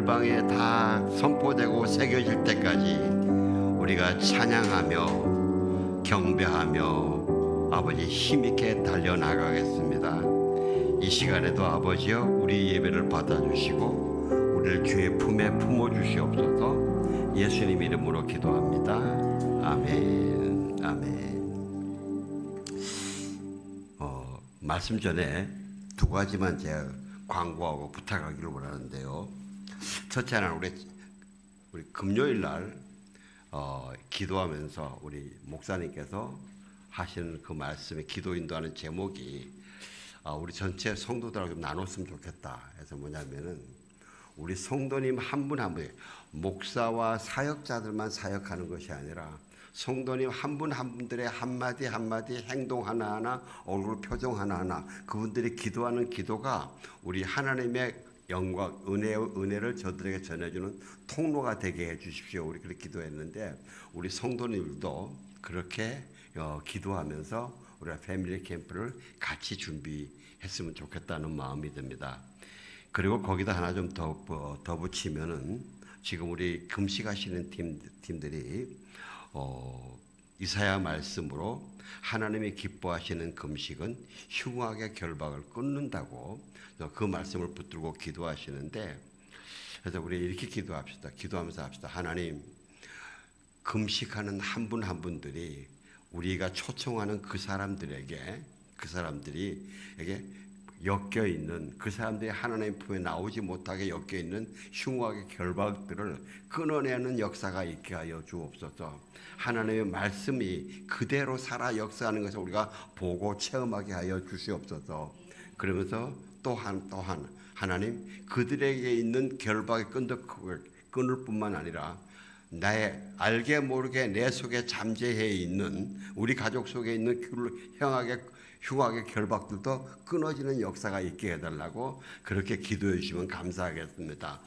열방에 다 선포되고 새겨질 때까지 우리가 찬양하며 경배하며 아버지 힘있게 달려나가겠습니다. 이 시간에도 아버지여 우리 예배를 받아주시고 우리를 주의 품에 품어주시옵소서. 예수님 이름으로 기도합니다. 아멘. 아멘. 말씀 전에 두 가지만 제가 광고하고 부탁하기를 원하는데요. 첫째 하나는 우리 금요일 날 기도하면서 우리 목사님께서 하시는 그 말씀에 기도 인도하는 제목이 우리 전체 성도들하고 좀 나눴으면 좋겠다 해서 뭐냐면은 우리 성도님 한 분 한 분, 목사와 사역자들만 사역하는 것이 아니라 성도님 한 분 한 분들의 한마디 한마디 행동 하나하나 얼굴 표정 하나하나 그분들이 기도하는 기도가 우리 하나님의 영광 은혜를 저들에게 전해주는 통로가 되게 해주십시오. 우리 그렇게 기도했는데 우리 성도님들도 그렇게 기도하면서 우리가 패밀리 캠프를 같이 준비했으면 좋겠다는 마음이 듭니다. 그리고 거기다 하나 좀 더 붙이면은 지금 우리 금식하시는 팀들이 이사야 말씀으로 하나님이 기뻐하시는 금식은 흉악의 결박을 끊는다고 그 말씀을 붙들고 기도하시는데, 그래서 우리 이렇게 기도하면서 합시다. 하나님, 금식하는 한 분 한 분들이 우리가 초청하는 그 사람들이 엮여 있는 그 사람들이 하나님 품에 나오지 못하게 엮여 있는 흉악의 결박들을 끊어내는 역사가 있게 하여 주옵소서. 하나님의 말씀이 그대로 살아 역사하는 것을 우리가 보고 체험하게 하여 주시옵소서. 그러면서 또한 하나님, 그들에게 있는 결박의 끈을 뿐만 아니라 나의 알게 모르게 내 속에 잠재해 있는 우리 가족 속에 있는 흉악의 결박들도 끊어지는 역사가 있게 해달라고 그렇게 기도해 주시면 감사하겠습니다.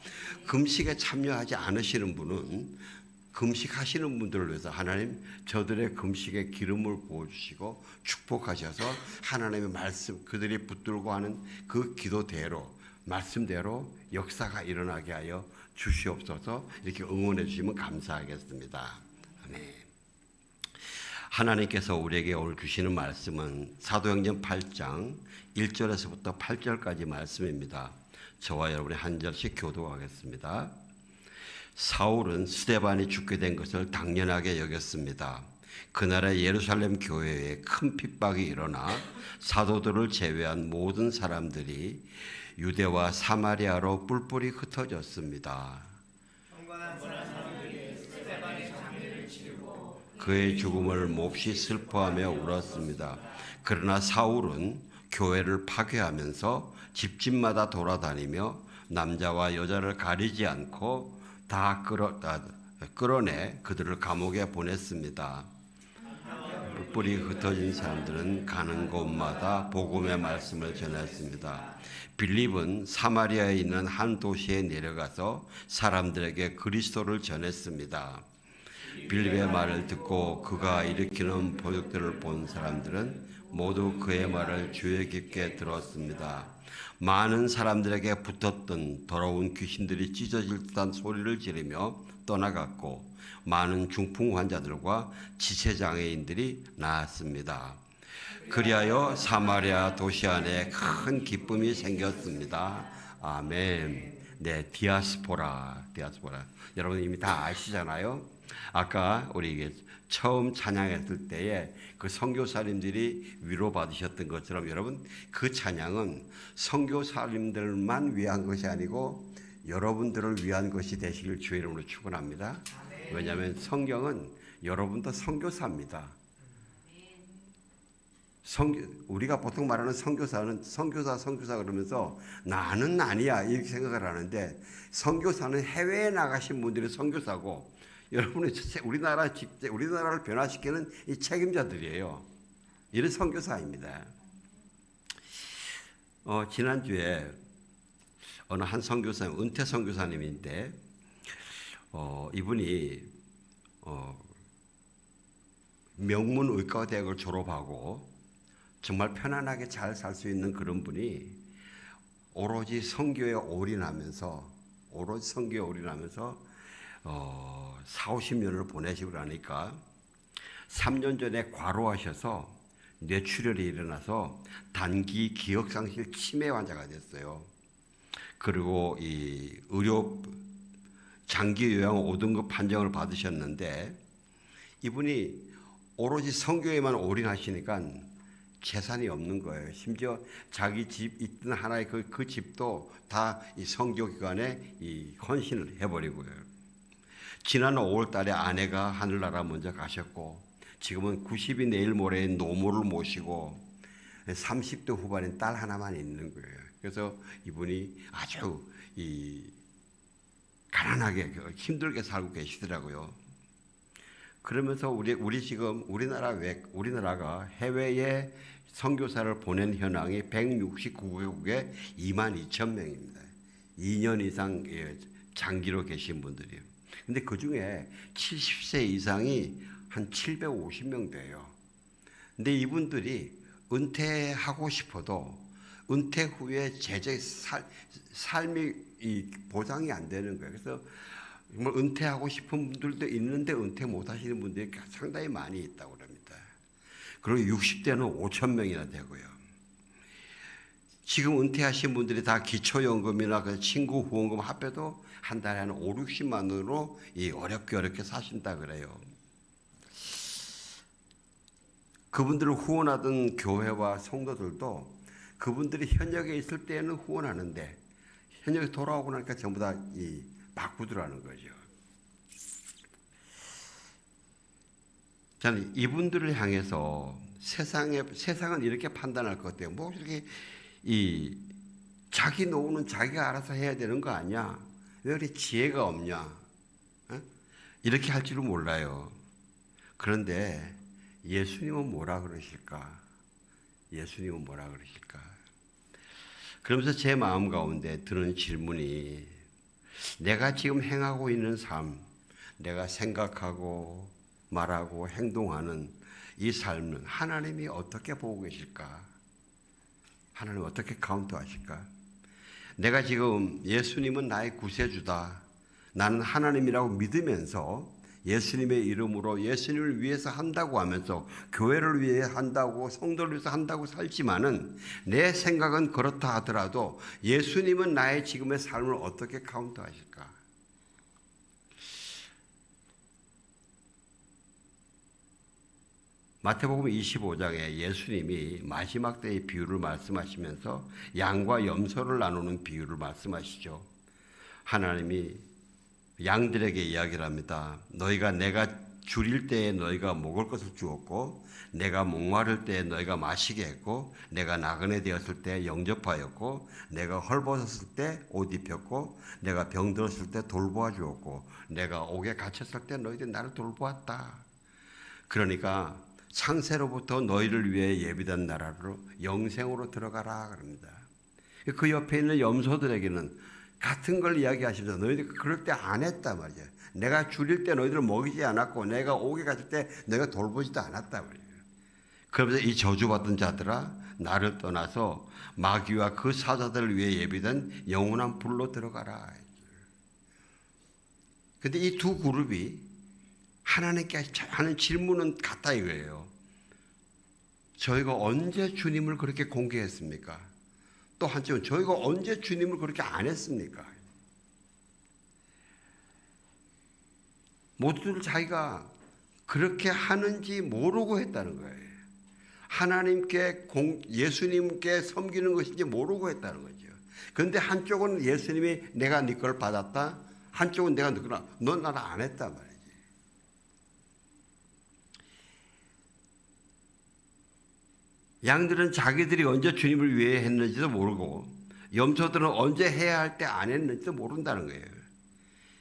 금식에 참여하지 않으시는 분은 금식하시는 분들을 위해서 하나님, 저들의 금식에 기름을 부어주시고 축복하셔서 하나님의 말씀, 그들이 붙들고 하는 그 기도대로 말씀대로 역사가 일어나게 하여 주시옵소서. 이렇게 응원해 주시면 감사하겠습니다. 아멘. 하나님께서 우리에게 오늘 주시는 말씀은 사도행전 8장 1절에서부터 8절까지 말씀입니다. 저와 여러분이 한 절씩 교도하겠습니다. 사울은 스데반이 죽게 된 것을 당연하게 여겼습니다. 그날의 예루살렘 교회에 큰 핍박이 일어나 사도들을 제외한 모든 사람들이 유대와 사마리아로 뿔뿔이 흩어졌습니다. 그의 죽음을 몹시 슬퍼하며 울었습니다. 그러나 사울은 교회를 파괴하면서 집집마다 돌아다니며 남자와 여자를 가리지 않고 다 끌어내 그들을 감옥에 보냈습니다. 뿔뿔이 흩어진 사람들은 가는 곳마다 복음의 말씀을 전했습니다. 빌립은 사마리아에 있는 한 도시에 내려가서 사람들에게 그리스도를 전했습니다. 빌립의 말을 듣고 그가 일으키는 보역들을 본 사람들은 모두 그의 말을 주의 깊게 들었습니다. 많은 사람들에게 붙었던 더러운 귀신들이 찢어질 듯한 소리를 지르며 떠나갔고 많은 중풍 환자들과 지체장애인들이 나았습니다. 그리하여 사마리아 도시 안에 큰 기쁨이 생겼습니다. 아멘. 네, 디아스포라. 여러분 이미 다 아시잖아요. 아까 우리 처음 찬양했을 때에 그 선교사님들이 위로받으셨던 것처럼 여러분, 그 찬양은 선교사님들만 위한 것이 아니고 여러분들을 위한 것이 되시길 주의 이름으로 축원합니다. 왜냐하면 성경은 여러분도 선교사입니다. 우리가 보통 말하는 선교사는 선교사 그러면서 나는 아니야 이렇게 생각을 하는데, 선교사는 해외에 나가신 분들이 선교사고 여러분이 우리나라를 변화시키는 이 책임자들이에요. 이런 선교사입니다. 지난주에 어느 한 선교사님, 은퇴 선교사님인데 이분이 명문 의과대학을 졸업하고 정말 편안하게 잘 살 수 있는 그런 분이 오로지 선교에 올인하면서 오로지 성교에 올인하면서 40-50년을 보내시고 나니까 3년 전에 과로하셔서 뇌출혈이 일어나서 단기 기억상실 치매 환자가 됐어요. 그리고 이 의료 장기 요양 5등급 판정을 받으셨는데 이분이 오로지 성교에만 올인하시니까 재산이 없는 거예요. 심지어 자기 집 있던 하나의 그 집도 다 이 성교 기관에 이 헌신을 해버리고요. 지난 5월 달에 아내가 하늘나라 먼저 가셨고 지금은 90이 내일 모레 노모를 모시고 30대 후반인 딸 하나만 있는 거예요. 그래서 이분이 아주 가난하게 힘들게 살고 계시더라고요. 그러면서 우리 지금 우리나라가 해외에 선교사를 보낸 현황이 169개국에 22,000명입니다. 2년 이상 장기로 계신 분들이에요. 근데 그 중에 70세 이상이 한 750명 돼요. 근데 이분들이 은퇴하고 싶어도 은퇴 후에 삶이 보장이 안 되는 거예요. 그래서 정말 은퇴하고 싶은 분들도 있는데 은퇴 못 하시는 분들이 상당히 많이 있다고 합니다. 그리고 60대는 5,000명이나 되고요. 지금 은퇴하신 분들이 다 기초연금이나 그 친구 후원금 합해도 한 달에 한 5-60만 원으로 어렵게 사신다 그래요. 그분들을 후원하던 교회와 성도들도 그분들이 현역에 있을 때는 후원하는데 현역에 돌아오고 나니까 전부 다 바꾸더라는 거죠. 저는 이분들을 향해서 세상은 이렇게 판단할 것 같아요. 뭐 이렇게 자기 노후는 자기가 알아서 해야 되는 거 아니야? 왜 이렇게 지혜가 없냐? 이렇게 할 줄은 몰라요. 그런데 예수님은 뭐라 그러실까? 예수님은 뭐라 그러실까? 그러면서 제 마음 가운데 드는 질문이 내가 지금 행하고 있는 삶, 내가 생각하고 말하고 행동하는 이 삶은 하나님이 어떻게 보고 계실까? 하나님 어떻게 카운트하실까? 내가 지금 예수님은 나의 구세주다. 나는 하나님이라고 믿으면서 예수님의 이름으로 예수님을 위해서 한다고 하면서 교회를 위해 한다고 성도를 위해서 한다고 살지만은 내 생각은 그렇다 하더라도 예수님은 나의 지금의 삶을 어떻게 카운트하실까? 마태복음 25장에 예수님이 마지막 때의 비유를 말씀하시면서 양과 염소를 나누는 비유를 말씀하시죠. 하나님이 양들에게 이야기를 합니다. 너희가 내가 줄일 때에 너희가 먹을 것을 주었고 내가 목마를 때에 너희가 마시게 했고 내가 나그네 되었을 때 영접하였고 내가 헐벗었을 때 옷 입혔고 내가 병들었을 때 돌보아 주었고 내가 옥에 갇혔을 때 너희들이 나를 돌보았다. 그러니까 창세로부터 너희를 위해 예비된 나라로 영생으로 들어가라 그럽니다. 그 옆에 있는 염소들에게는 같은 걸 이야기하시면서 너희들 그럴 때 안 했단 말이에요. 내가 줄일 때 너희들을 먹이지 않았고 내가 옥에 갇힐 때 너희가 돌보지도 않았단 말이에요. 그러면서 이 저주받은 자들아 나를 떠나서 마귀와 그 사자들을 위해 예비된 영원한 불로 들어가라. 그런데 이 두 그룹이 하나님께 하는 질문은 같다 이거예요. 저희가 언제 주님을 그렇게 공개했습니까? 또 한쪽은 저희가 언제 주님을 그렇게 안 했습니까? 모두들 자기가 그렇게 하는지 모르고 했다는 거예요. 하나님께 예수님께 섬기는 것인지 모르고 했다는 거죠. 그런데 한쪽은 예수님이 내가 네 걸 받았다. 한쪽은 내가 넌 나를 안 했단 말이에요. 양들은 자기들이 언제 주님을 위해 했는지도 모르고 염소들은 언제 해야 할 때 안 했는지도 모른다는 거예요.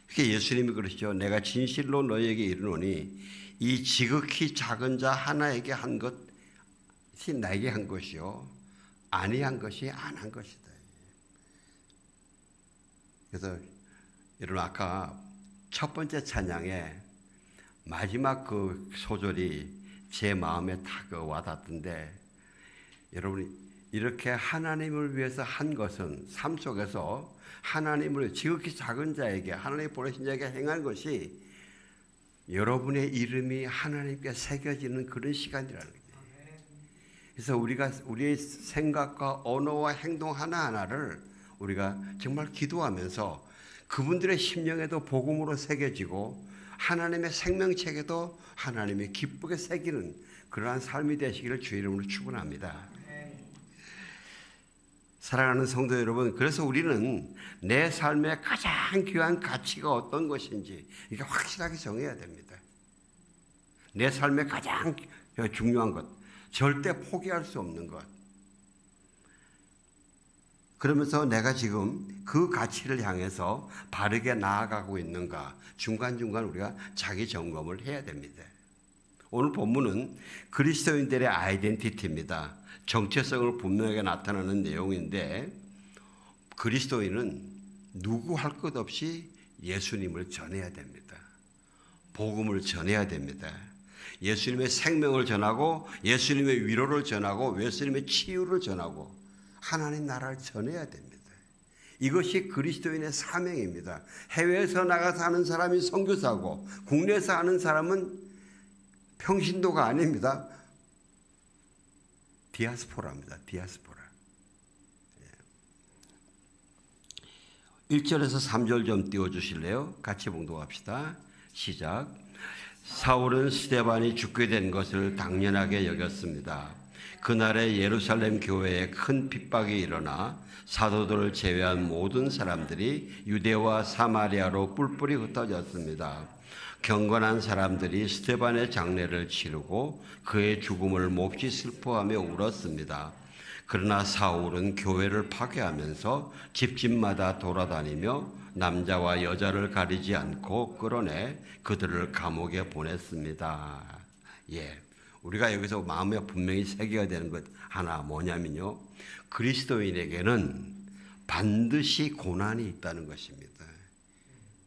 그렇게 예수님이 그러시죠. 내가 진실로 너희에게 이르노니 이 지극히 작은 자 하나에게 한 것이 나에게 한 것이요 아니한 것이 안 한 것이다. 그래서 여러분 아까 첫 번째 찬양에 마지막 그 소절이 제 마음에 딱 와닿던데 여러분이 이렇게 하나님을 위해서 한 것은 삶 속에서 하나님을 지극히 작은 자에게 하나님 보내신 자에게 행한 것이 여러분의 이름이 하나님께 새겨지는 그런 시간이라는 거예요. 그래서 우리가 우리의 생각과 언어와 행동 하나하나를 우리가 정말 기도하면서 그분들의 심령에도 복음으로 새겨지고 하나님의 생명책에도 하나님이 기쁘게 새기는 그러한 삶이 되시기를 주의 이름으로 축원합니다. 사랑하는 성도 여러분, 그래서 우리는 내 삶의 가장 귀한 가치가 어떤 것인지 이게 확실하게 정해야 됩니다. 내 삶의 가장 중요한 것, 절대 포기할 수 없는 것. 그러면서 내가 지금 그 가치를 향해서 바르게 나아가고 있는가 중간중간 우리가 자기 점검을 해야 됩니다. 오늘 본문은 그리스도인들의 아이덴티티입니다. 정체성을 분명하게 나타나는 내용인데 그리스도인은 누구 할 것 없이 예수님을 전해야 됩니다. 복음을 전해야 됩니다. 예수님의 생명을 전하고 예수님의 위로를 전하고 예수님의 치유를 전하고 하나님 나라를 전해야 됩니다. 이것이 그리스도인의 사명입니다. 해외에서 나가서 하는 사람이 선교사고 국내에서 하는 사람은 평신도가 아닙니다. 디아스포라입니다. 디아스포라. 1절에서 3절 좀 띄워주실래요? 같이 봉독합시다. 시작. 사울은 스데반이 죽게 된 것을 당연하게 여겼습니다. 그날에 예루살렘 교회에 큰 핍박이 일어나 사도들을 제외한 모든 사람들이 유대와 사마리아로 뿔뿔이 흩어졌습니다. 경건한 사람들이 스데반의 장례를 치르고 그의 죽음을 몹시 슬퍼하며 울었습니다. 그러나 사울은 교회를 파괴하면서 집집마다 돌아다니며 남자와 여자를 가리지 않고 끌어내 그들을 감옥에 보냈습니다. 우리가 여기서 마음에 분명히 새겨야 되는 것 하나 뭐냐면요. 그리스도인에게는 반드시 고난이 있다는 것입니다.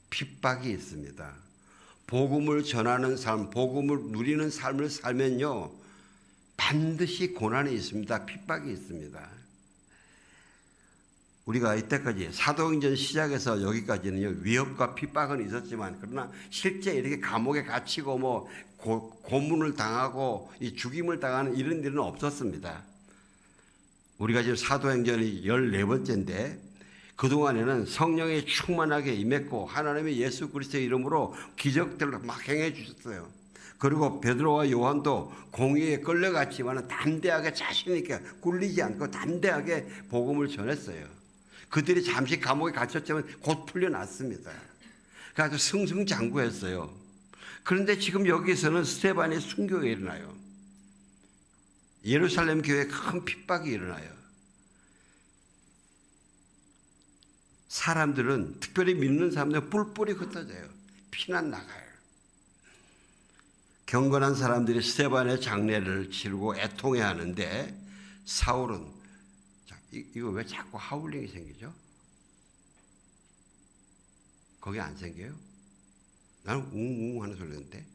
핍박이 있습니다. 복음을 전하는 삶, 복음을 누리는 삶을 살면요. 반드시 고난이 있습니다. 핍박이 있습니다. 우리가 이때까지 사도행전 시작해서 여기까지는요. 위협과 핍박은 있었지만 그러나 실제 이렇게 감옥에 갇히고 고문을 당하고 죽임을 당하는 이런 일은 없었습니다. 우리가 지금 사도행전이 14번째인데 그동안에는 성령이 충만하게 임했고 하나님의 예수 그리스도의 이름으로 기적들을 막 행해 주셨어요. 그리고 베드로와 요한도 공의에 끌려갔지만 담대하게 자신 있게 굴리지 않고 담대하게 복음을 전했어요. 그들이 잠시 감옥에 갇혔지만 곧 풀려났습니다. 그래서 승승장구했어요. 그런데 지금 여기서는 스데반의 순교가 일어나요. 예루살렘 교회에 큰 핍박이 일어나요. 사람들은 특별히 믿는 사람들은 뿔뿔이 흩어져요. 피난 나가요. 경건한 사람들이 스데반의 장례를 치르고 애통해 하는데 사울은 이거 왜 자꾸 하울링이 생기죠? 거기 안 생겨요? 나는 웅웅 하는 소리 듣는데.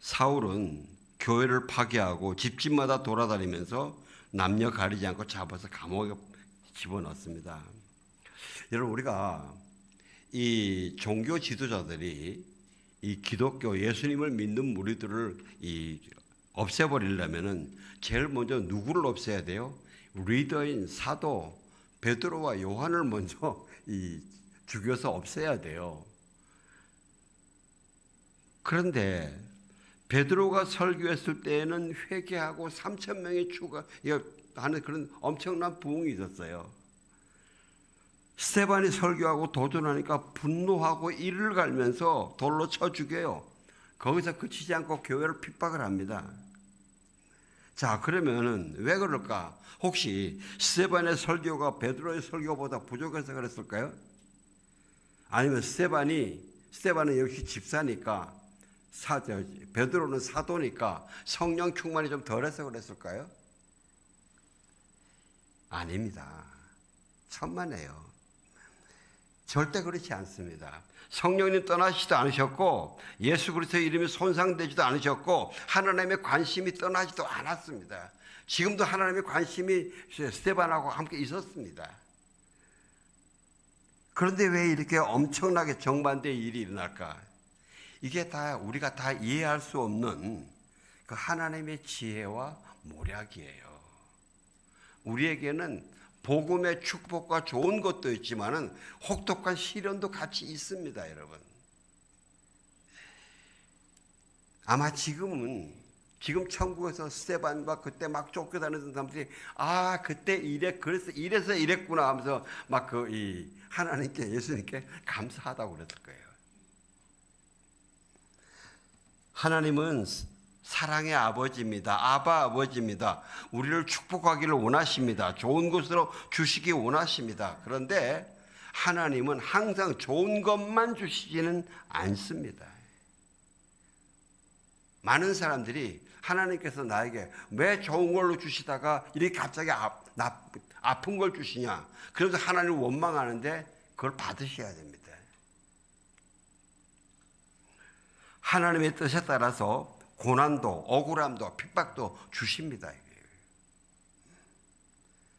사울은 교회를 파괴하고 집집마다 돌아다니면서 남녀 가리지 않고 잡아서 감옥에 집어넣습니다. 여러분 우리가 이 종교 지도자들이 이 기독교 예수님을 믿는 무리들을 없애버리려면은 제일 먼저 누구를 없애야 돼요? 리더인 사도 베드로와 요한을 먼저 죽여서 없애야 돼요. 그런데 베드로가 설교했을 때에는 회개하고 3,000명이 추가하는 그런 엄청난 부흥이 있었어요. 스데반이 설교하고 도전하니까 분노하고 이를 갈면서 돌로 쳐 죽여요. 거기서 그치지 않고 교회를 핍박을 합니다. 자, 그러면은 왜 그럴까? 혹시 스데반의 설교가 베드로의 설교보다 부족해서 그랬을까요? 아니면 스데반은 역시 집사니까 베드로는 사도니까 성령 충만이 좀 덜해서 그랬을까요? 아닙니다. 천만에요. 절대 그렇지 않습니다. 성령님 떠나시지도 않으셨고 예수 그리스도의 이름이 손상되지도 않으셨고 하나님의 관심이 떠나지도 않았습니다. 지금도 하나님의 관심이 스데반하고 함께 있었습니다. 그런데 왜 이렇게 엄청나게 정반대의 일이 일어날까? 이게 다 우리가 다 이해할 수 없는 그 하나님의 지혜와 모략이에요. 우리에게는 복음의 축복과 좋은 것도 있지만은 혹독한 시련도 같이 있습니다, 여러분. 아마 지금 천국에서 스데반과 그때 막 쫓겨다니던 사람들이 그때 이래서 이랬구나 하면서 막 하나님께 예수님께 감사하다고 그랬을 거예요. 하나님은 사랑의 아버지입니다. 아바 아버지입니다. 우리를 축복하기를 원하십니다. 좋은 것으로 주시기 원하십니다. 그런데 하나님은 항상 좋은 것만 주시지는 않습니다. 많은 사람들이 하나님께서 나에게 왜 좋은 걸로 주시다가 이렇게 갑자기 아픈 걸 주시냐. 그래서 하나님을 원망하는데 그걸 받으셔야 됩니다. 하나님의 뜻에 따라서 고난도, 억울함도, 핍박도 주십니다.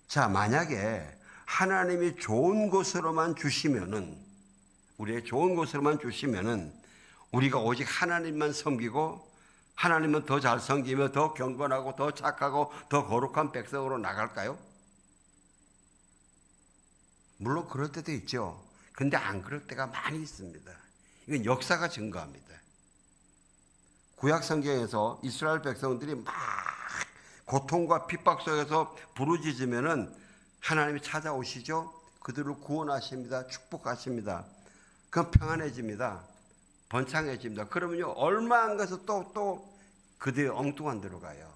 자, 만약에 하나님이 좋은 것으로만 주시면은, 우리의 좋은 것으로만 주시면은, 우리가 오직 하나님만 섬기고, 하나님은 더 잘 섬기며 더 경건하고 더 착하고 더 거룩한 백성으로 나갈까요? 물론 그럴 때도 있죠. 근데 안 그럴 때가 많이 있습니다. 이건 역사가 증거합니다. 구약 성경에서 이스라엘 백성들이 막 고통과 핍박 속에서 부르짖으면은 하나님이 찾아오시죠. 그들을 구원하십니다. 축복하십니다. 그럼 평안해집니다. 번창해집니다. 그러면요 얼마 안 가서 또 그들이 엉뚱한 데로 가요.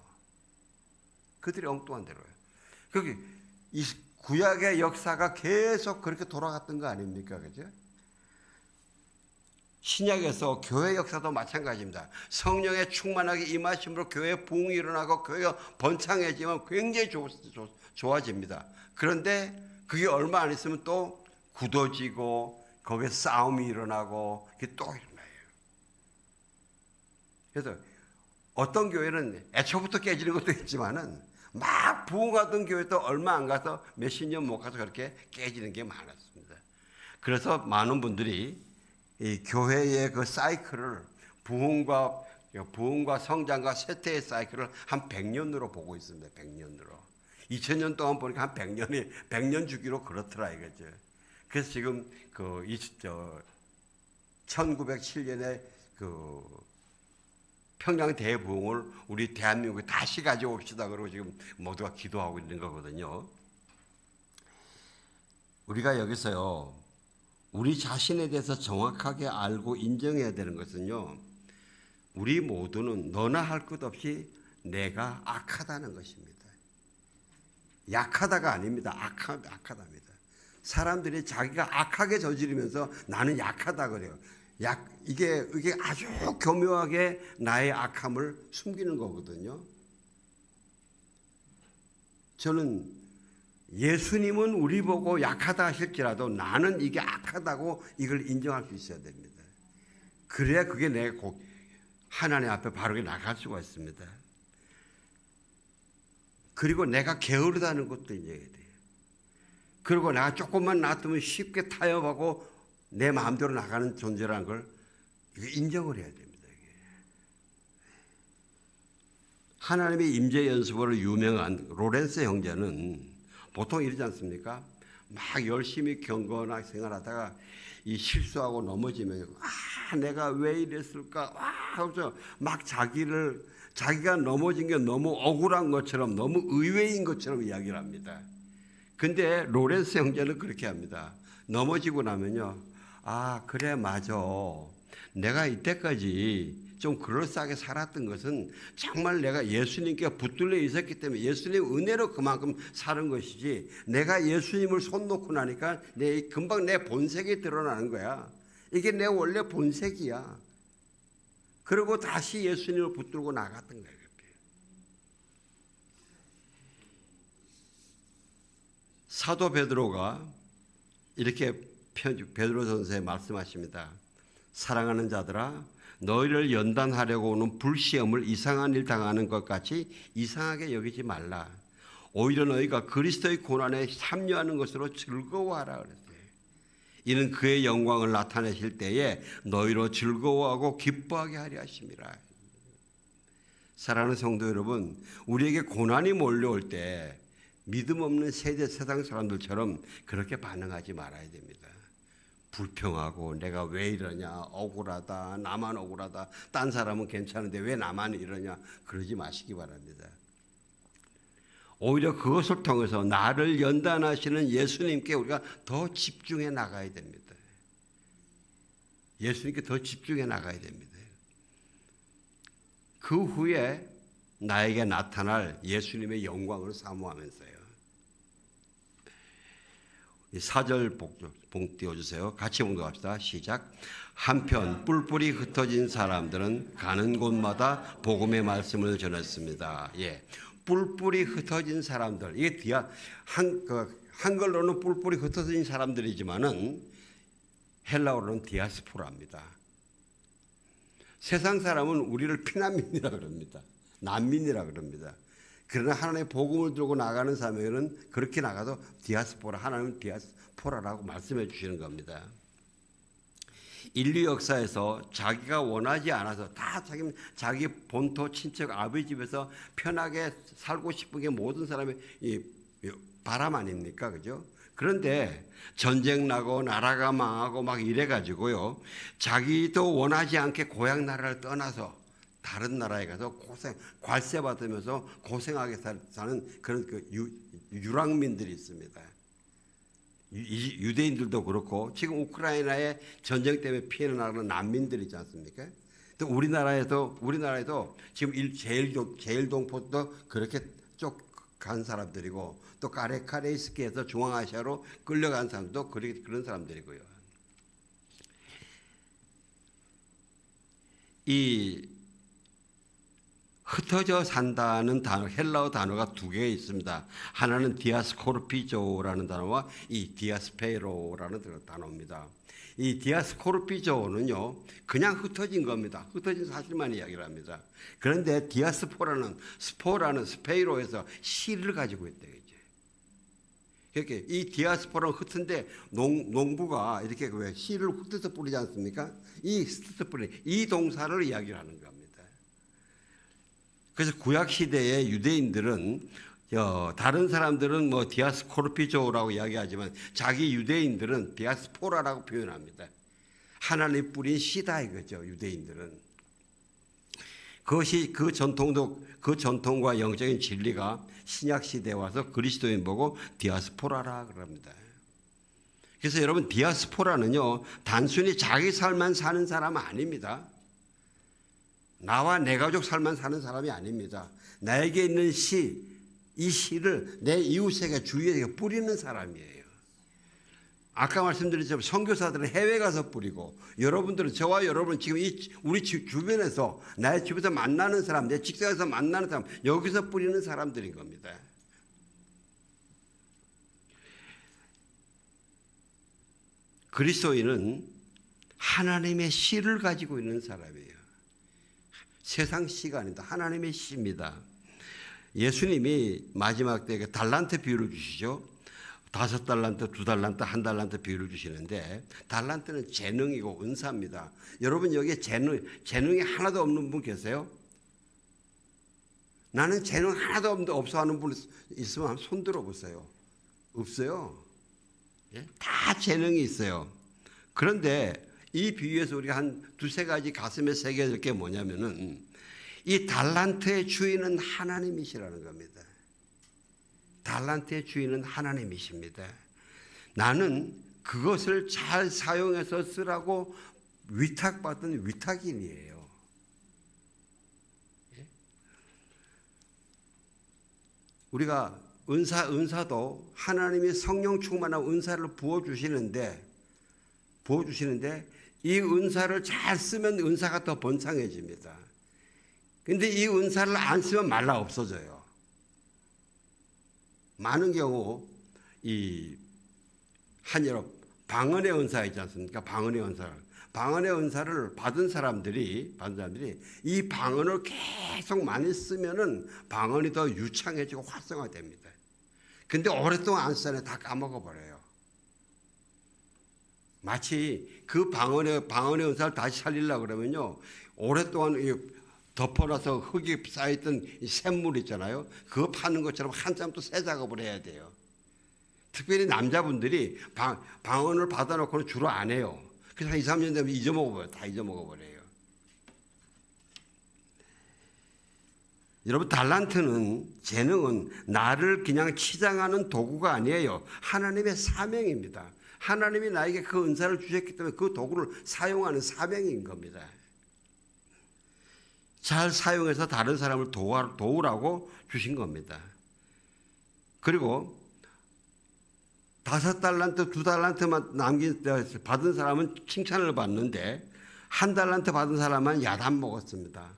그들이 엉뚱한 데로 가요. 거기 이 구약의 역사가 계속 그렇게 돌아갔던 거 아닙니까, 그죠? 신약에서 교회 역사도 마찬가지입니다. 성령의 충만하게 임하심으로 교회 부흥이 일어나고 교회가 번창해지면 굉장히 좋아집니다. 그런데 그게 얼마 안 있으면 또 굳어지고 거기에 싸움이 일어나고 그게 또 일어나요. 그래서 어떤 교회는 애초부터 깨지는 것도 있지만은 막 부흥하던 교회도 얼마 안 가서 몇십 년 못 가서 그렇게 깨지는 게 많았습니다. 그래서 많은 분들이 이 교회의 그 사이클을 부흥과 성장과 쇠퇴의 사이클을 한 100년으로 보고 있습니다. 100년으로. 2000년 동안 보니까 한 100년 주기로 그렇더라 이거죠. 그래서 지금 1907년에 평양 대부흥을 우리 대한민국에 다시 가져옵시다 그러고 지금 모두가 기도하고 있는 거거든요. 우리가 여기서요. 우리 자신에 대해서 정확하게 알고 인정해야 되는 것은요. 우리 모두는 너나 할 것 없이 내가 악하다는 것입니다. 약하다가 아닙니다. 악하답니다. 사람들이 자기가 악하게 저지르면서 나는 약하다 그래요. 이게 아주 교묘하게 나의 악함을 숨기는 거거든요. 저는 예수님은 우리 보고 약하다 하실지라도 나는 이게 악하다고 이걸 인정할 수 있어야 됩니다. 그래야 그게 내가 꼭 하나님 앞에 바르게 나갈 수가 있습니다. 그리고 내가 게으르다는 것도 인정해야 돼요. 그리고 내가 조금만 놔두면 쉽게 타협하고 내 마음대로 나가는 존재라는 걸 인정을 해야 됩니다. 하나님의 임재 연습으로 유명한 로렌스 형제는 보통 이러지 않습니까? 막 열심히 경건하게 생활하다가 이 실수하고 넘어지면 내가 왜 이랬을까? 하면서 막 자기가 넘어진 게 너무 억울한 것처럼 너무 의외인 것처럼 이야기를 합니다. 근데 로렌스 형제는 그렇게 합니다. 넘어지고 나면요. 그래 맞아. 내가 이때까지 좀 그럴싸하게 살았던 것은 정말 내가 예수님께 붙들려 있었기 때문에 예수님 은혜로 그만큼 사는 것이지 내가 예수님을 손 놓고 나니까 금방 내 본색이 드러나는 거야. 이게 내 원래 본색이야. 그리고 다시 예수님을 붙들고 나갔던 거예요. 사도 베드로가 이렇게 베드로전서에 말씀하십니다. 사랑하는 자들아, 너희를 연단하려고 오는 불시험을 이상한 일 당하는 것 같이 이상하게 여기지 말라. 오히려 너희가 그리스도의 고난에 참여하는 것으로 즐거워하라 그랬어요. 이는 그의 영광을 나타내실 때에 너희로 즐거워하고 기뻐하게 하려 하심이라. 사랑하는 성도 여러분, 우리에게 고난이 몰려올 때 믿음 없는 세상 사람들처럼 그렇게 반응하지 말아야 됩니다. 불평하고 내가 왜 이러냐, 억울하다, 나만 억울하다, 딴 사람은 괜찮은데 왜 나만 이러냐, 그러지 마시기 바랍니다. 오히려 그것을 통해서 나를 연단하시는 예수님께 우리가 더 집중해 나가야 됩니다. 예수님께 더 집중해 나가야 됩니다. 그 후에 나에게 나타날 예수님의 영광을 사모하면서요. 4절 봉 띄워주세요. 같이 봉독합시다. 시작. 한편 뿔뿔이 흩어진 사람들은 가는 곳마다 복음의 말씀을 전했습니다. 예, 뿔뿔이 흩어진 사람들, 이게 한글로는 뿔뿔이 흩어진 사람들이지만은 헬라어로는 디아스포라입니다. 세상 사람은 우리를 피난민이라 그럽니다. 난민이라 그럽니다. 그러나 하나님의 복음을 들고 나가는 사람에게는 그렇게 나가도 디아스포라, 하나님은 디아스포라라고 말씀해 주시는 겁니다. 인류 역사에서 자기가 원하지 않아서 다 자기 본토 친척 아버지 집에서 편하게 살고 싶은 게 모든 사람의 이 바람 아닙니까? 그죠? 그런데 전쟁 나고 나라가 망하고 막 이래 가지고요, 자기도 원하지 않게 고향 나라를 떠나서 다른 나라에 가서 괄세 받으면서 고생하게 사는 그런 유랑민들이 있습니다. 유대인들도 그렇고 지금 우크라이나의 전쟁 때문에 피해를 나가는 난민들이 있지 않습니까? 또 우리나라에도 지금 제일동포도 그렇게 쭉 간 사람들이고, 또 카레이스키에서 중앙아시아로 끌려간 사람도 그런 사람들이고요. 이 흩어져 산다는 단어, 헬라어 단어가 두 개 있습니다. 하나는 디아스코르피조라는 단어와 이 디아스페로라는 단어입니다. 이 디아스코르피조는요, 그냥 흩어진 겁니다. 흩어진 사실만 이야기를 합니다. 그런데 디아스포라는 스페이로에서 씨를 가지고 있대요. 이렇게 이 디아스포라는 흩은데 농부가 이렇게 왜 씨를 흩어서 뿌리지 않습니까? 이 흩어서 뿌리, 이 동사를 이야기를 하는 겁니다. 그래서 구약 시대의 유대인들은 다른 사람들은 뭐 디아스코르피조라고 이야기하지만 자기 유대인들은 디아스포라라고 표현합니다. 하나님 뿌린 씨다 이거죠. 유대인들은. 그것이 그 전통과 영적인 진리가 신약 시대에 와서 그리스도인 보고 디아스포라라 그럽니다. 그래서 여러분, 디아스포라는요, 단순히 자기 삶만 사는 사람은 아닙니다. 나와 내 가족 삶만 사는 사람이 아닙니다. 나에게 있는 이 씨를 내 이웃에게, 주위에게 뿌리는 사람이에요. 아까 말씀드렸지만 선교사들은 해외 가서 뿌리고, 여러분들은, 저와 여러분은 지금 우리 주변에서, 나의 집에서 만나는 사람, 내 직장에서 만나는 사람, 여기서 뿌리는 사람들인 겁니다. 그리스도인은 하나님의 씨를 가지고 있는 사람이에요. 세상 씨가 아닙니다. 하나님의 씨입니다. 예수님이 마지막 때 달란트 비유를 주시죠. 5달란트, 2달란트, 1달란트 비유를 주시는데, 달란트는 재능이고 은사입니다. 여러분, 여기에 재능이 하나도 없는 분 계세요? 나는 재능 하나도 없어 하는 분 있으면 한번 손 들어보세요. 없어요. 예? 다 재능이 있어요. 그런데 이 비유에서 우리가 한 2-3가지 가슴에 새겨야 될 게 뭐냐면은, 이 달란트의 주인은 하나님이시라는 겁니다. 달란트의 주인은 하나님이십니다. 나는 그것을 잘 사용해서 쓰라고 위탁받은 위탁인이에요. 우리가 은사도 하나님이 성령 충만한 은사를 부어주시는데 이 은사를 잘 쓰면 은사가 더 번창해집니다. 근데 이 은사를 안 쓰면 말라 없어져요. 많은 경우 이 한여럽 방언의 은사 있지 않습니까? 방언의 은사를 받은 사람들이 이 방언을 계속 많이 쓰면은 방언이 더 유창해지고 활성화됩니다. 근데 오랫동안 안 쓰면 다 까먹어 버려요. 마치 그 방언의 은사를 다시 살리려고 그러면요, 오랫동안 덮어놔서 흙이 쌓여있던 이 샘물 있잖아요. 그거 파는 것처럼 한참 또 새 작업을 해야 돼요. 특별히 남자분들이 방언을 받아놓고는 주로 안 해요. 그래서 한 2, 3년 되면 잊어먹어버려요. 다 잊어먹어버려요. 여러분, 달란트는, 재능은 나를 그냥 치장하는 도구가 아니에요. 하나님의 사명입니다. 하나님이 나에게 그 은사를 주셨기 때문에 그 도구를 사용하는 사명인 겁니다. 잘 사용해서 다른 사람을 도우라고 주신 겁니다. 그리고 5달란트, 2달란트만 받은 사람은 칭찬을 받는데 1달란트 받은 사람은 야단 먹었습니다.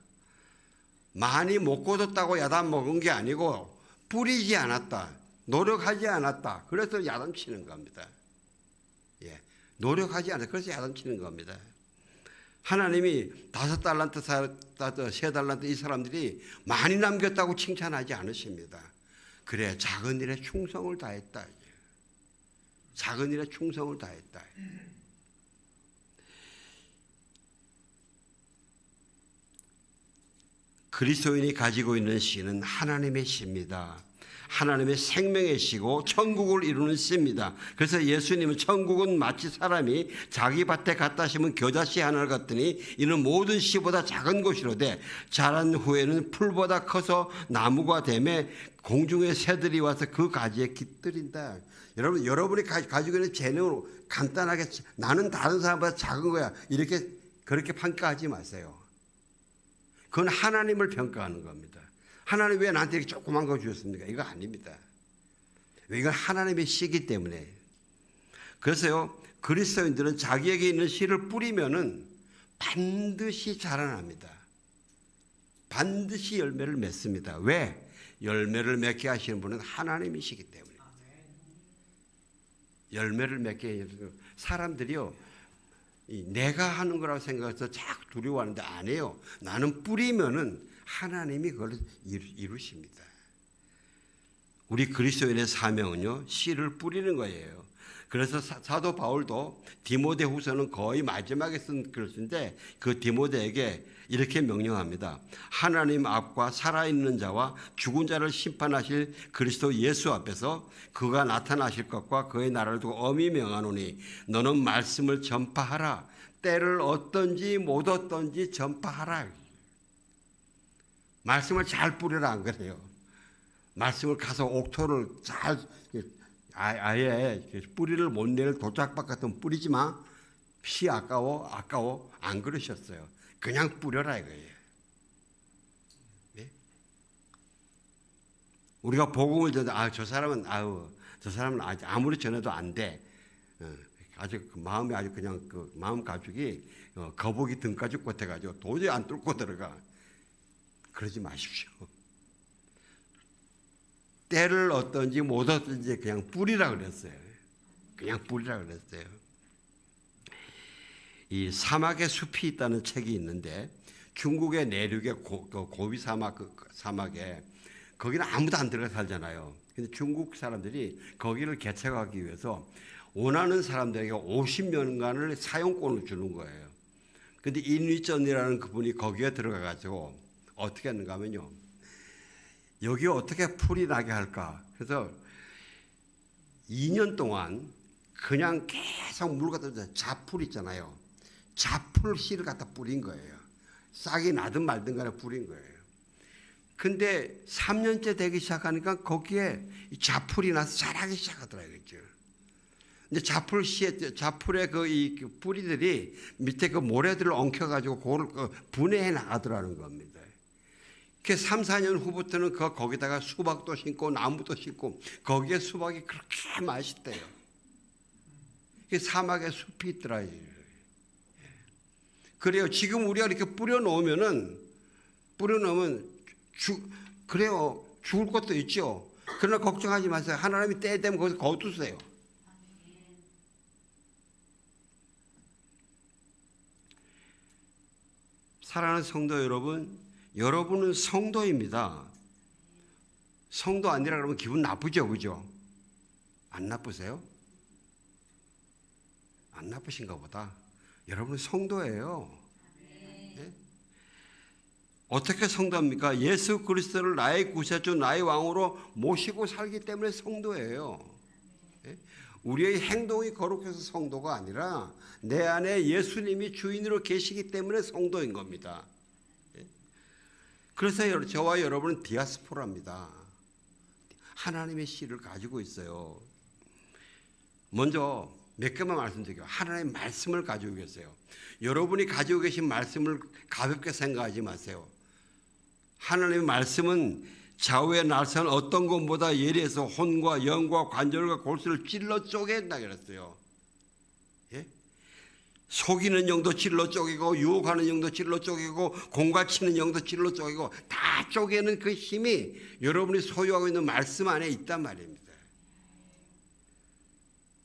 많이 못 거뒀다고 야단 먹은 게 아니고 뿌리지 않았다, 노력하지 않았다, 그래서 야단 치는 겁니다. 예, 노력하지 않았다, 그래서 야단 치는 겁니다. 하나님이 5달란트, 3달란트 이 사람들이 많이 남겼다고 칭찬하지 않으십니다. 그래, 작은 일에 충성을 다했다. 작은 일에 충성을 다했다. 그리스도인이 가지고 있는 씨는 하나님의 씨입니다. 하나님의 생명의 씨고 천국을 이루는 씨입니다. 그래서 예수님은 천국은 마치 사람이 자기 밭에 갖다 심은 겨자씨 하나를 갖더니 이는 모든 씨보다 작은 것이로되 자란 후에는 풀보다 커서 나무가 되매 공중의 새들이 와서 그 가지에 깃들인다. 여러분이 가지고 있는 재능으로 간단하게 나는 다른 사람보다 작은 거야, 그렇게 평가하지 마세요. 그건 하나님을 평가하는 겁니다. 하나님 왜 나한테 이렇게 조그만 거 주셨습니까? 이거 아닙니다. 이건 하나님의 씨이기 때문에. 그래서요, 그리스도인들은 자기에게 있는 씨를 뿌리면은 반드시 자라납니다. 반드시 열매를 맺습니다. 왜? 열매를 맺게 하시는 분은 하나님이시기 때문에. 열매를 맺게 해주세요. 사람들이요, 내가 하는 거라고 생각해서 자꾸 두려워하는데 아니에요. 나는 뿌리면은 하나님이 그걸 이루십니다. 우리 그리스도인의 사명은요, 씨를 뿌리는 거예요. 그래서 사도 바울도 디모데후서는 거의 마지막에 쓴 글인데 그 디모데에게 이렇게 명령합니다. 하나님 앞과 살아있는 자와 죽은 자를 심판하실 그리스도 예수 앞에서 그가 나타나실 것과 그의 나라를 두고 엄히 명하노니 너는 말씀을 전파하라. 때를 얻든지 못 얻든지 전파하라. 말씀을 잘 뿌리라, 안 그래요? 말씀을 가서 옥토를 잘 아예 뿌리를 못 내릴 도짝밭 같은 뿌리지 마. 피 아까워 안 그러셨어요. 그냥 뿌려라 이거예요. 네? 우리가 복음을 전해, 저 사람은 아무리 전해도 안 돼. 아주 마음이 아주 그냥 그 마음 가죽이 거북이 등가죽 같아가지고 도저히 안 뚫고 들어가. 그러지 마십시오. 때를 얻든지 못 얻든지 그냥 뿌리라 그랬어요. 그냥 뿌리라 그랬어요. 이 사막의 숲이 있다는 책이 있는데 중국의 내륙의 고비 사막에 거기는 아무도 안 들어가 살잖아요. 근데 중국 사람들이 거기를 개척하기 위해서 원하는 사람들에게 50년간을 사용권을 주는 거예요. 근데 인위전이라는 그분이 거기에 들어가가지고 어떻게 했는가 하면요, 여기 어떻게 풀이 나게 할까? 그래서 2년 동안 그냥 계속 물 갖다 자풀 있잖아요. 자풀 씨를 갖다 뿌린 거예요. 싹이 나든 말든 간에 뿌린 거예요. 근데 3년째 되기 시작하니까 거기에 자풀이 나서 자라기 시작하더라고요. 그렇죠? 근데 자풀의 그 뿌리들이 밑에 그 모래들을 엉켜가지고 그걸 분해해 나가더라는 겁니다. 그 3, 4년 후부터는 거기다가 수박도 심고 나무도 심고 거기에 수박이 그렇게 맛있대요. 사막에 숲이 있더라. 그래요. 지금 우리가 이렇게 뿌려놓으면 그래요. 죽을 것도 있죠. 그러나 걱정하지 마세요. 하나님이 때 되면 거기서 거두세요. 사랑하는 성도 여러분, 여러분은 성도입니다. 성도 아니라 그러면 기분 나쁘죠, 그죠? 안 나쁘세요? 안 나쁘신가 보다. 여러분은 성도예요. 네? 어떻게 성도합니까? 예수 그리스도를 나의 구세주, 나의 왕으로 모시고 살기 때문에 성도예요. 네? 우리의 행동이 거룩해서 성도가 아니라 내 안에 예수님이 주인으로 계시기 때문에 성도인 겁니다. 네? 그래서 저와 여러분은 디아스포라입니다. 하나님의 씨를 가지고 있어요. 먼저 몇 개만 말씀드릴게요. 하나님의 말씀을 가지고 계세요. 여러분이 가지고 계신 말씀을 가볍게 생각하지 마세요. 하나님의 말씀은 좌우에 나선 어떤 것보다 예리해서 혼과 영과 관절과 골수를 찔러 쪼갠다 그랬어요. 예? 속이는 영도 찔러 쪼개고 유혹하는 영도 찔러 쪼개고 공갈치는 영도 찔러 쪼개고 다 쪼개는 그 힘이 여러분이 소유하고 있는 말씀 안에 있단 말입니다.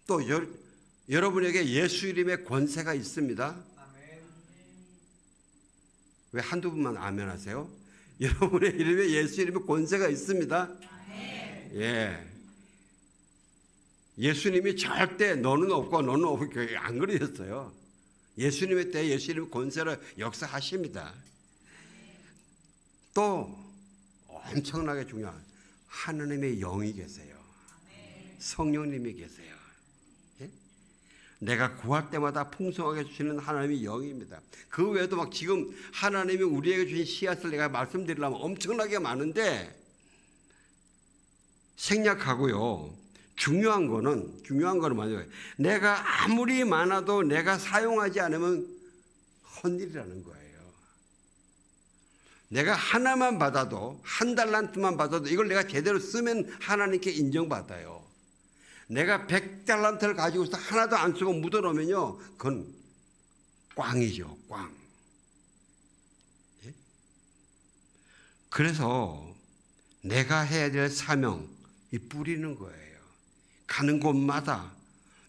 또 여러분에게 예수 이름의 권세가 있습니다. 왜 한두 분만 아멘 하세요? 여러분의 이름에 예수 이름의 권세가 있습니다. 예. 예수님이 절대 너는 없고 너는 없고 안 그러셨어요. 예수님의 때 예수님의 권세로 역사하십니다. 또 엄청나게 중요한 하나님의 영이 계세요. 성령님이 계세요. 예? 내가 구할 때마다 풍성하게 주시는 하나님의 영입니다. 그 외에도 막 지금 하나님이 우리에게 주신 씨앗을 내가 말씀드리려면 엄청나게 많은데 생략하고요. 중요한 거는 뭐냐면 내가 아무리 많아도 내가 사용하지 않으면 헛일이라는 거예요. 내가 하나만 받아도 한 달란트만 받아도 이걸 내가 제대로 쓰면 하나님께 인정받아요. 내가 100달란트를 가지고 있어 하나도 안 쓰고 묻어놓으면요, 그건 꽝이죠, 꽝. 예? 그래서 내가 해야 될 사명이 뿌리는 거예요. 가는 곳마다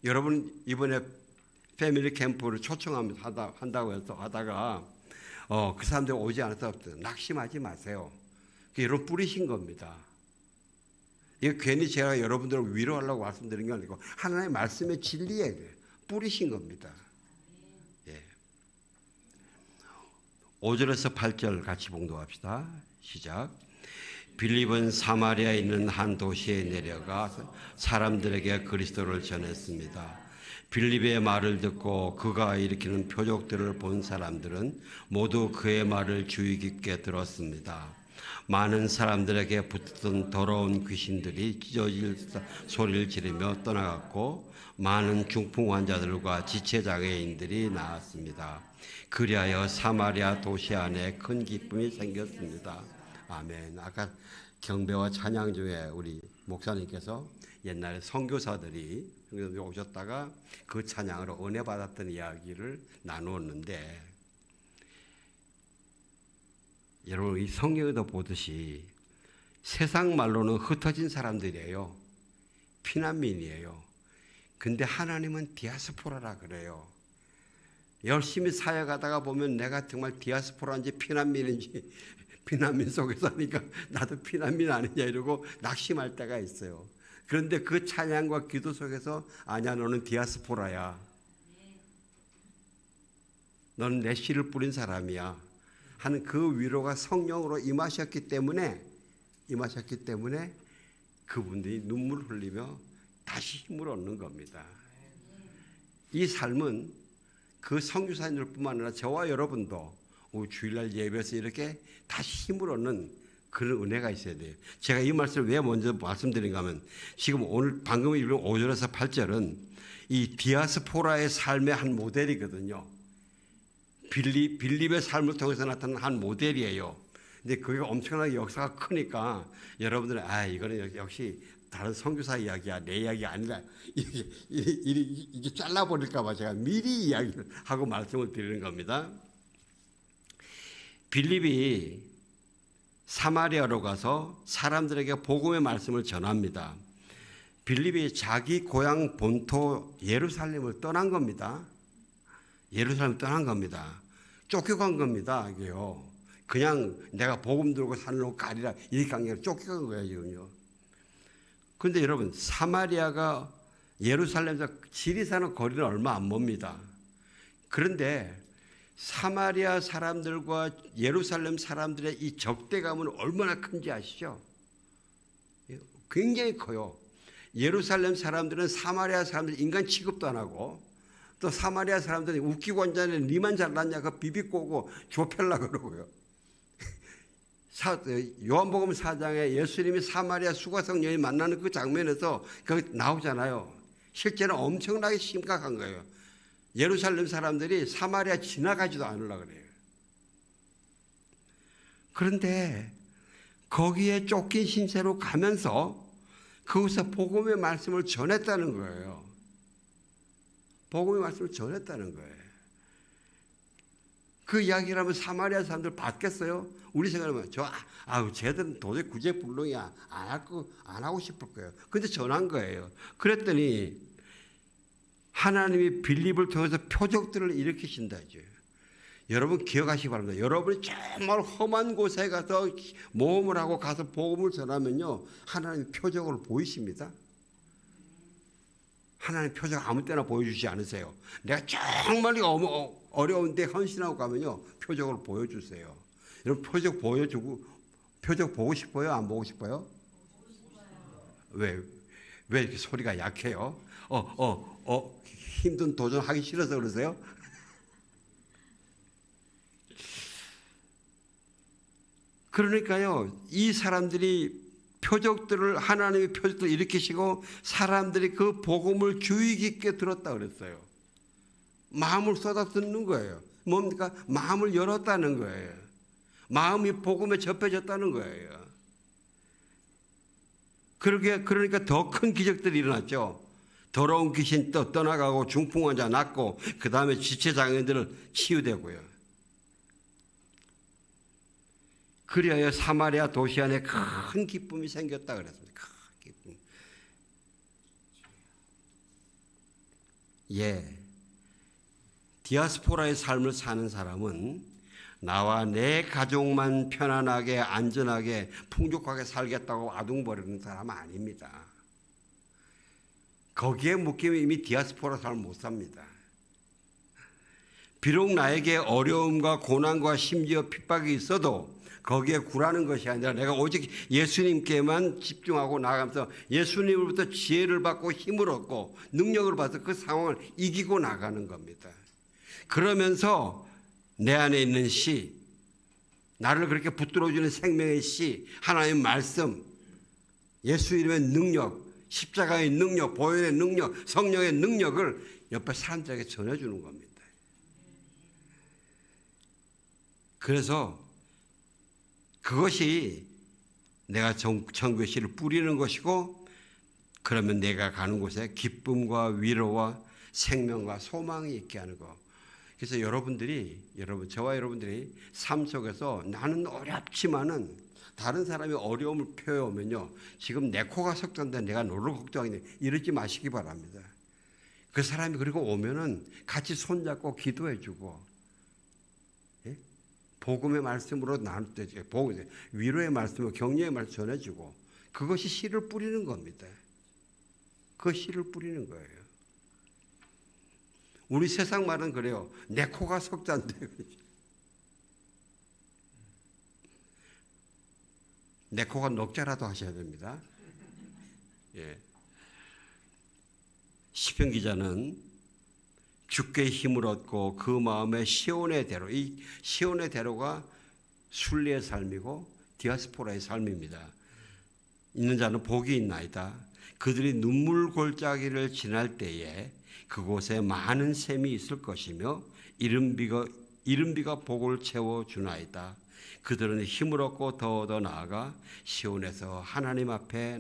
여러분 이번에 패밀리 캠프를 초청하면서 한다고 해서 하다가 그 사람들이 오지 않아서 낙심하지 마세요. 여러분 뿌리신 겁니다. 이거 괜히 제가 여러분들을 위로하려고 말씀드린 게 아니고 하나님의 말씀의 진리에 뿌리신 겁니다. 예. 5절에서 8절 같이 봉독합시다. 시작. 빌립은 사마리아에 있는 한 도시에 내려가 사람들에게 그리스도를 전했습니다. 빌립의 말을 듣고 그가 일으키는 표적들을 본 사람들은 모두 그의 말을 주의 깊게 들었습니다. 많은 사람들에게 붙었던 더러운 귀신들이 찢어질 소리를 지르며 떠나갔고 많은 중풍 환자들과 지체장애인들이 나왔습니다. 그리하여 사마리아 도시 안에 큰 기쁨이 생겼습니다. 아멘. 아까 경배와 찬양 중에 우리 목사님께서 옛날에 선교사들이 오셨다가 그 찬양으로 은혜 받았던 이야기를 나누었는데, 여러분 이 성경에도 보듯이 세상 말로는 흩어진 사람들이에요. 피난민이에요. 근데 하나님은 디아스포라라 그래요. 열심히 사역하다가 보면 내가 정말 디아스포라인지 피난민인지 피난민 속에 사니까 나도 피난민 아니냐 이러고 낙심할 때가 있어요. 그런데 그 찬양과 기도 속에서 아니야, 너는 디아스포라야. 너는 내 씨를 뿌린 사람이야 하는 그 위로가 성령으로 임하셨기 때문에 그분들이 눈물을 흘리며 다시 힘을 얻는 겁니다. 이 삶은 그 선교사님들뿐만 아니라 저와 여러분도 주일날 예배에서 이렇게 다시 힘을 얻는 그런 은혜가 있어야 돼요. 제가 이 말씀을 왜 먼저 말씀드린가 하면 지금 오늘 방금 읽은 5절에서 8절은 이 디아스포라의 삶의 한 모델이거든요. 빌립의 삶을 통해서 나타난 한 모델이에요. 근데 그게 엄청나게 역사가 크니까 여러분들은 이거는 역시 다른 선교사 이야기야, 내 이야기 아니다. 이게 잘라버릴까 봐 제가 미리 이야기를 하고 말씀을 드리는 겁니다. 빌립이 사마리아로 가서 사람들에게 복음의 말씀을 전합니다. 빌립이 자기 고향 본토 예루살렘을 떠난 겁니다. 예루살렘을 떠난 겁니다. 쫓겨간 겁니다. 이게요. 그냥 내가 복음 들고 산으로 가리라 이렇게 한 게 아니라 쫓겨간 거예요, 지금요. 그런데 여러분, 사마리아가 예루살렘에서 지리산의 거리는 얼마 안 멉니다. 그런데 사마리아 사람들과 예루살렘 사람들의 이 적대감은 얼마나 큰지 아시죠? 굉장히 커요. 예루살렘 사람들은 사마리아 사람들 인간 취급도 안 하고, 또 사마리아 사람들이 웃기고 앉아는 니만 잘났냐 그 비비꼬고 좁혀려고 그러고요. 요한복음 4장에 예수님이 사마리아 수가성 여인 만나는 그 장면에서 거기 나오잖아요. 실제는 엄청나게 심각한 거예요. 예루살렘 사람들이 사마리아 지나가지도 않으려고 그래요. 그런데 거기에 쫓긴 신세로 가면서 그곳에 복음의 말씀을 전했다는 거예요. 복음의 말씀을 전했다는 거예요. 그 이야기를 하면 사마리아 사람들 받겠어요? 우리 생각하면 쟤들은 도저히 구제불능이야. 안 하고 싶을 거예요. 근데 전한 거예요. 그랬더니 하나님이 빌립을 통해서 표적들을 일으키신다죠. 여러분 기억하시기 바랍니다. 여러분이 정말 험한 곳에 가서 모험을 하고 가서 복음을 전하면요, 하나님이 표적을 보이십니다. 하나님 표적 아무 때나 보여주지 않으세요. 내가 정말 어려운데 헌신하고 가면요, 표적을 보여주세요. 여러분 표적 보고 싶어요? 안 보고 싶어요? 왜 이렇게 소리가 약해요? 힘든 도전하기 싫어서 그러세요? 그러니까요, 이 사람들이 하나님의 표적들을 일으키시고 사람들이 그 복음을 주의 깊게 들었다 그랬어요. 마음을 쏟아 듣는 거예요. 뭡니까? 마음을 열었다는 거예요. 마음이 복음에 접해졌다는 거예요. 그러니까 더 큰 기적들이 일어났죠. 더러운 귀신 떠나가고 중풍 환자 낫고 그 다음에 지체장애인들을 치유되고요. 그리하여 사마리아 도시 안에 큰 기쁨이 생겼다 그랬습니다. 큰 기쁨. 디아스포라의 삶을 사는 사람은 나와 내 가족만 편안하게 안전하게 풍족하게 살겠다고 아둥거리는 사람은 아닙니다. 거기에 묶이면 이미 디아스포라 삶을 못 삽니다. 비록 나에게 어려움과 고난과 심지어 핍박이 있어도 거기에 굴하는 것이 아니라 내가 오직 예수님께만 집중하고 나가면서 예수님으로부터 지혜를 받고 힘을 얻고 능력을 받아서 그 상황을 이기고 나가는 겁니다. 그러면서 내 안에 있는 씨, 나를 그렇게 붙들어주는 생명의 씨, 하나님의 말씀, 예수 이름의 능력, 십자가의 능력, 보혈의 능력, 성령의 능력을 옆에 사람들에게 전해주는 겁니다. 그래서 그것이 내가 천국의 씨를 뿌리는 것이고, 그러면 내가 가는 곳에 기쁨과 위로와 생명과 소망이 있게 하는 것. 그래서 저와 여러분들이 삶 속에서 나는 어렵지만은 다른 사람이 어려움을 표해오면요, 지금 내 코가 석잔데 내가 너를 걱정하겠네, 이러지 마시기 바랍니다. 그 사람이 그리고 오면은 같이 손잡고 기도해주고, 복음의 말씀으로 나눌 때 위로의 말씀으로 격려의 말씀 전해주고, 그것이 씨를 뿌리는 겁니다. 그 씨를 뿌리는 거예요. 우리 세상 말은 그래요. 내 코가 석잔데. 내 코가 녹자라도 하셔야 됩니다. 시편 기자는 주께 힘을 얻고 그 마음에 시온의 대로, 이 시온의 대로가 순리의 삶이고 디아스포라의 삶입니다. 있는 자는 복이 있나이다. 그들이 눈물 골짜기를 지날 때에 그곳에 많은 샘이 있을 것이며 이른비가 복을 채워주나이다. 그들은 힘을 얻고 더 나아가 시온에서 하나님 앞에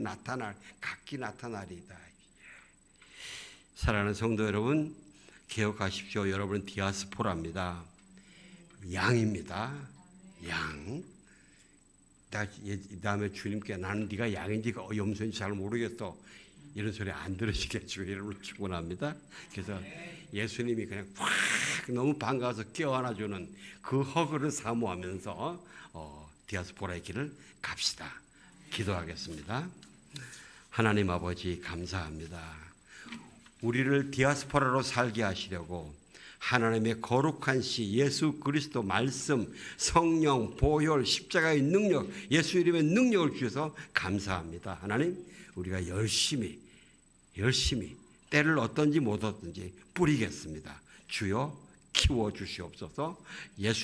각기 나타나리이다. 사랑하는 성도 여러분, 기억하십시오. 여러분은 디아스포라입니다. 양입니다. 양. 이 다음에 주님께 나는 네가 양인지 염소인지 잘 모르겠어. 이런 소리 안 들으시게 주의 이름으로 축원합니다. 그래서 예수님이 그냥 확 너무 반가워서 껴안아주는 그 허그를 사모하면서 디아스포라의 길을 갑시다. 기도하겠습니다. 하나님 아버지 감사합니다. 우리를 디아스포라로 살게 하시려고 하나님의 거룩한 시 예수 그리스도 말씀 성령 보혈 십자가의 능력 예수 이름의 능력을 주셔서 감사합니다. 하나님 우리가 열심히 때를 얻든지 못 얻든지 뿌리겠습니다. 주여 키워 주시옵소서. 예수